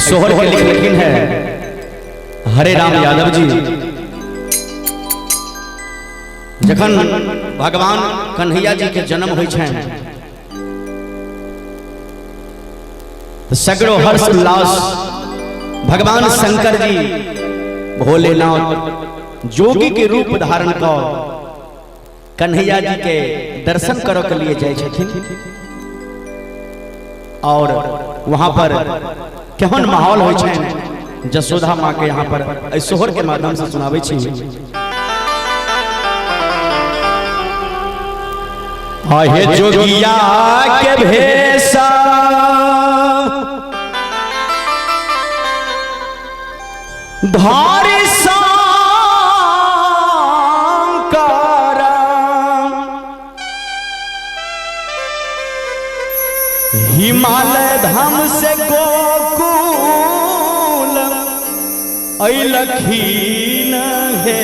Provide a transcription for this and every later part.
सोहर के लिखिन है हरे राम यादव जी। जखन भगवान कन्हैया जी के जन्म होइ छन तो सगरो हर्ष उल्लास भगवान शंकर जी भोलेनाथ जोगी के रूप धारण कर कन्हैया जी के दर्शन करो के लिए जाए छथिन। और वहां पर केहन माहौल होइ छन जसोदा माँ के यहाँ पर सोहर के माध्यम से सुनाबै छी। आहे जोगिया के भेसा धारी हिमालय धाम से गोकुल अइलखीन हे।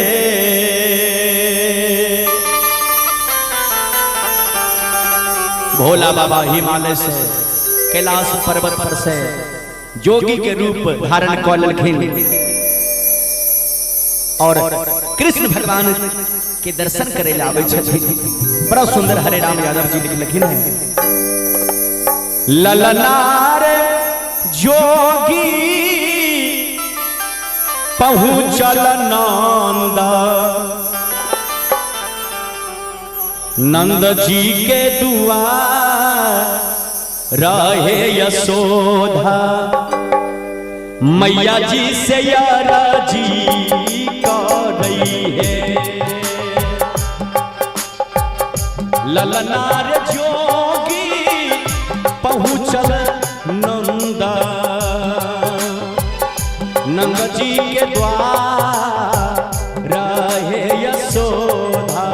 भोला बाबा हिमालय से कैलाश पर्वत पर से जोगी के रूप धारण कर लेलखिन और कृष्ण भगवान के दर्शन करे ला आबै छथिन। बड़ा सुंदर हरे राम यादव जी लिखलखिन है। ललनार जोगी पहुँचल नंद जी के दुआर रहे यशोदा मैया जी से यारा जी कर रही है। ललनार जोगी पहुँचल नंद जी के द्वार रहे यशोदा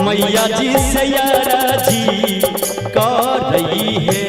मैया जी से यारा जी कर रही है।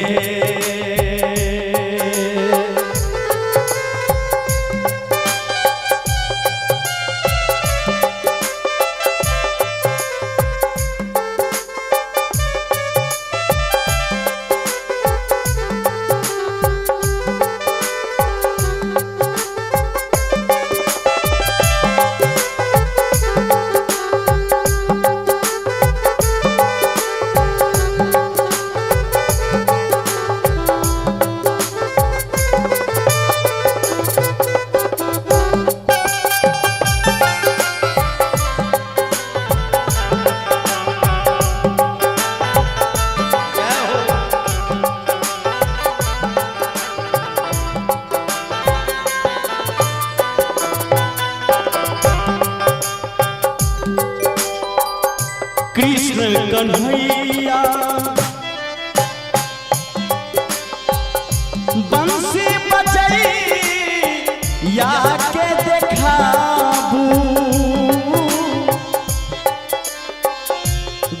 कृष्ण कन्हैया बंसी बजैया के देखाबू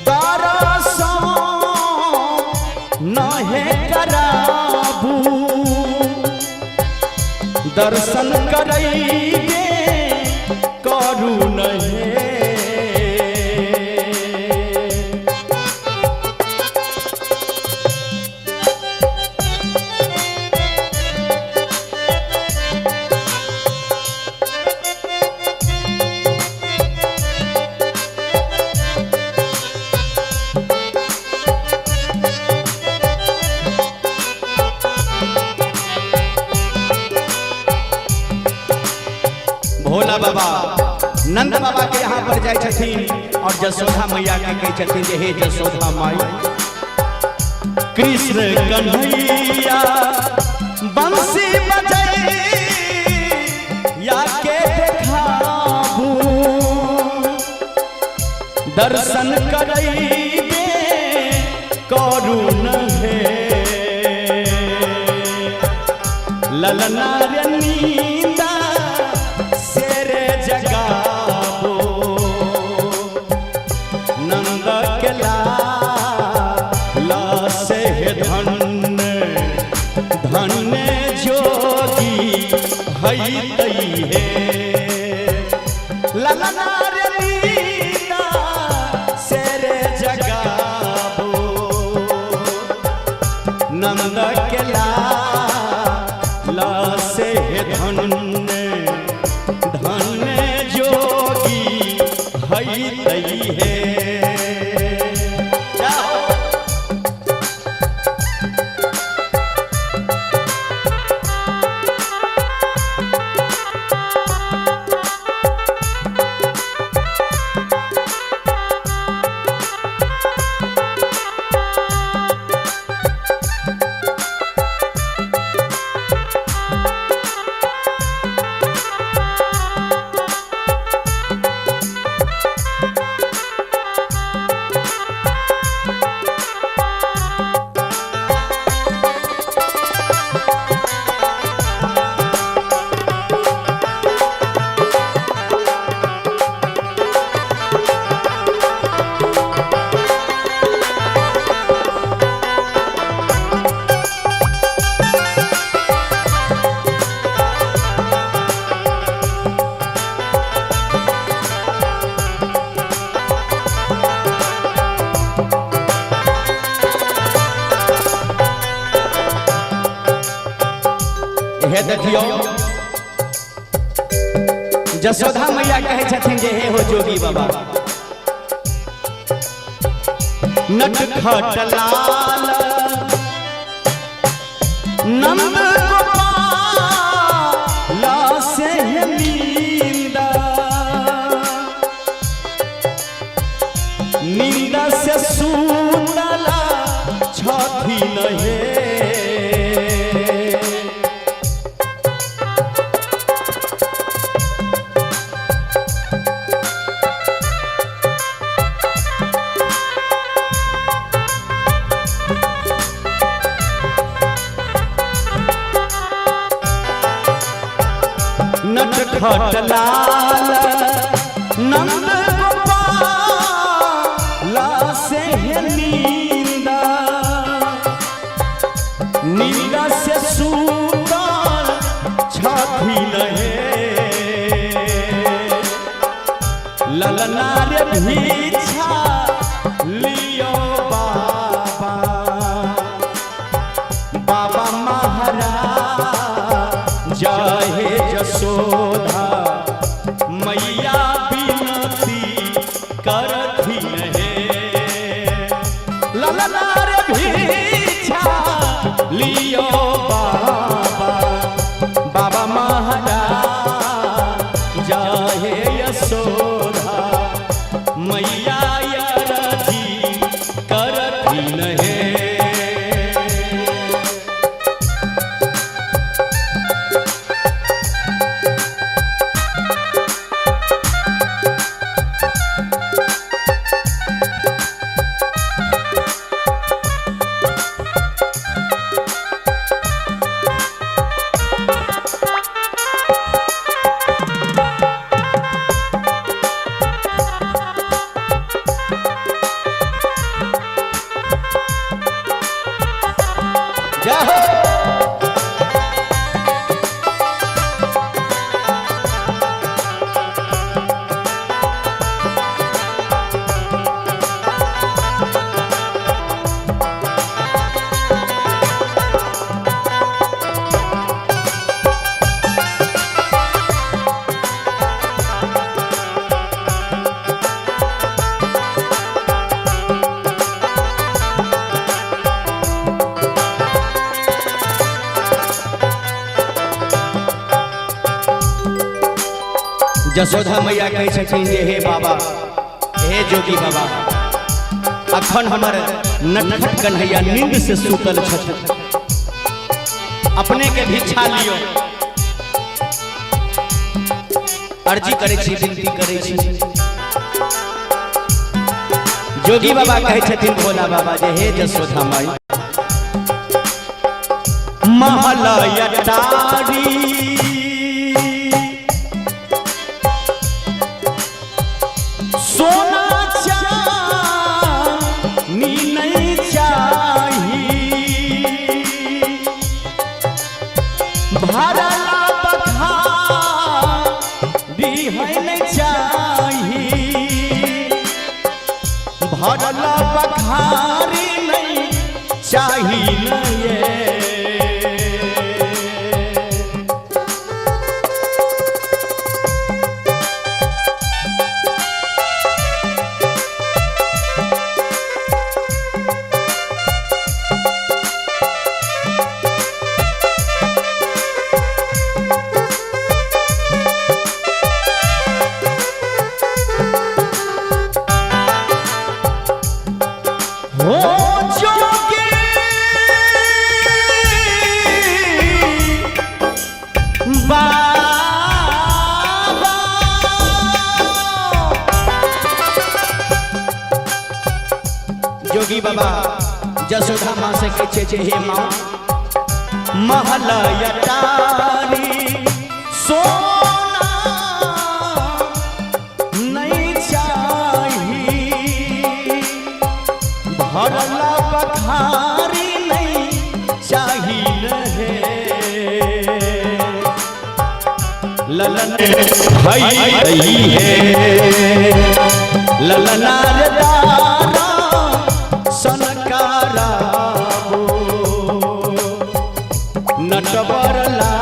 दरसन नहे कराबू दर्शन करैबे करू नहे। भोला बाबा नंद बाबा के यहाँ पर जाए छथिन और जसोदा मैया के कहे छथिन जे हे जसोदा माई कृष्ण कन्हैया बंसी बजैया के देखाबू दर्शन करैबे करू नहे। ललना रे नींदा सेरे जगाबो नंद के लाला से धन्य धन्य जोगी हई तई है। ललना रे नींदा सेरे जगाबो नंद के लाला हे देखियो जसोधा मैया कहे छथिन जे हे हो जोगी बाबा नटखट लाल नंद गोपाल से नींदा नींदा से सुतला छथी नहे नटखट लाल नंद गोपाल से नींदा नींदा से सुतल छथी नहे ललना रे भीछा लियो बाबा बाबा महाराज जय जसोधा मैया बिनती करथी नहे ललना रे भीछा लियो बाबा बाबा महाराज जय यशोधा मैया यरथी करथी नहे जसोधा मैया कहे छथिन जे हे बाबा हे जोगी बाबा अखन हमर नटखट कन्हैया नींद से सुतल छथिन अपने के भिक्षा लियो अर्जी करे छी विनती करे छी जोगी बाबा कहे छथिन भोला बाबा जे हे जसोधा माई महलय टारी सोना चांदी नहीं चाहिए भरला बखारी है नहीं चाहिए भरला बखारी नहीं चाहिए जोगी बाबा जसोधा माँ से कहे हे माँ महलय टारी सोना नहीं चाहिए भरला बखारी नहीं चाहिए ललन भई है ललना रे दारा सनकारा नटवर ला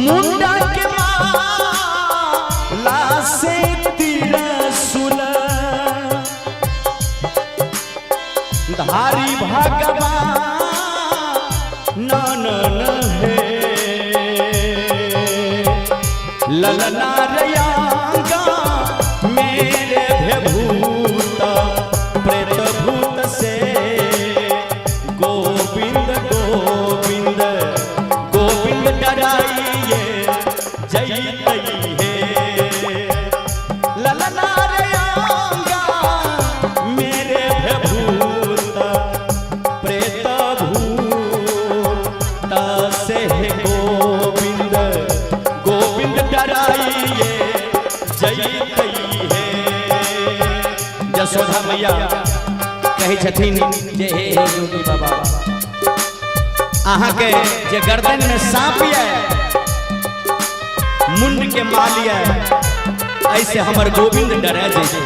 मुंडा के माला से तिरसुल धारी भगवान नन है ललना रयांगा मेरे भूत प्रेत भूत से गोविंद गोविंद गोविंद डराइए जय है ललना रयांगा मेरे भूत प्रेत भूत से गोविंद गोविंद डराइए जय है। यशोदा मैया कहे छथिन जे हे योगी बाबा अहाँ के जे गर्दन में सांप है मुंड के माल है ऐसे हमर गोविंद डरे जैसे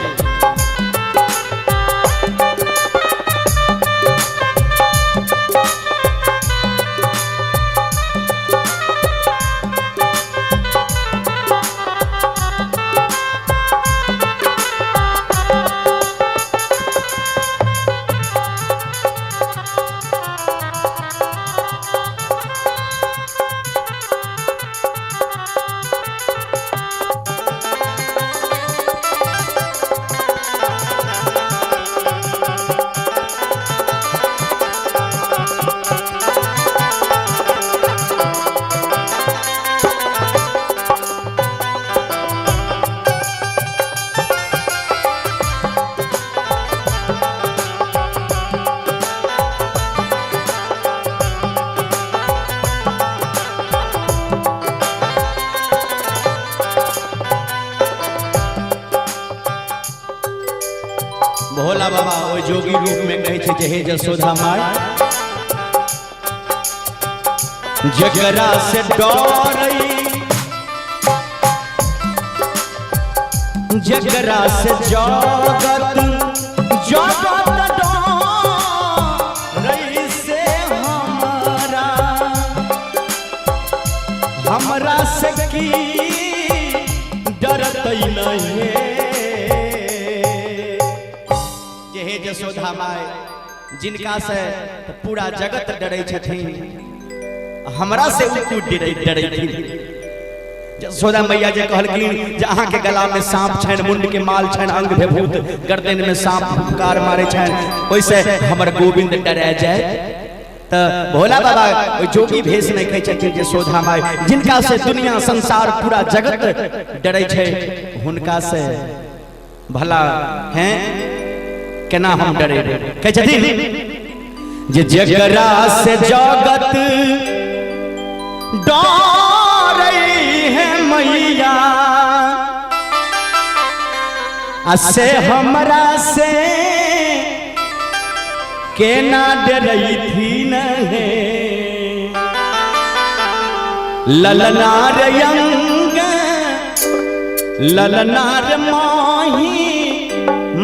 भोला बाबा वो जोगी रूप में कहे छे जे हे यशोदा माय जगरा से डरई जगरा से जगत जगत डरई से हमरा से की डरतई नहीं यशोदा माय जिनका से पूरा जगत डरे छथिन हमरा से डरे यशोदा मैया जे कहलखिन जे अहाँ के गला में सांप छन मुंड के माल छन अंग भूत गर्दन में सांप फुफकार मारे छन ओइसे हमर गोविंद डरे जाए त भोला बाबा ओइ जोगी भेष में कहै छथिन यशोदा माय जिनका से दुनिया संसार पूरा जगत डरे छै हुनका से भला हैं केना हम डरे कहे छथिन जे जगरा से जगत डरई है मैया से हमरा से केना डरई थी नहीं ललनार यंग ललनार माही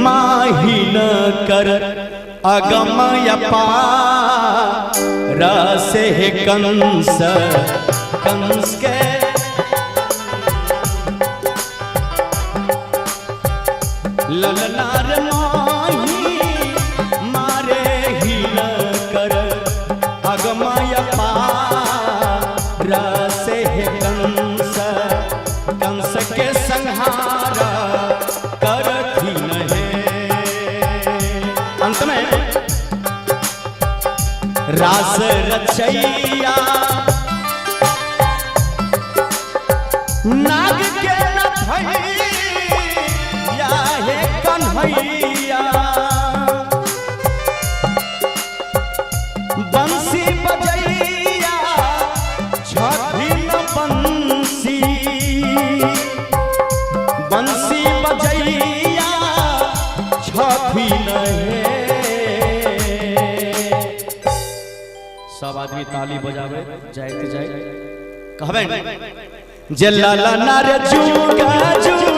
माही न कर अगमय पार से कंस कंस के ललनार माही मारे ही न कर अगमय पार से कंस कंस के संहार करथी नहीं। अंत में रास रचैया नाग के न भैया हे कन्हैया बंसी बजैया छठी न बंसी बंसी बजैया छठी नहीं। सब आदमी ताली बजावे जाए जाए कहबे जे लाला नार जुगा जुगा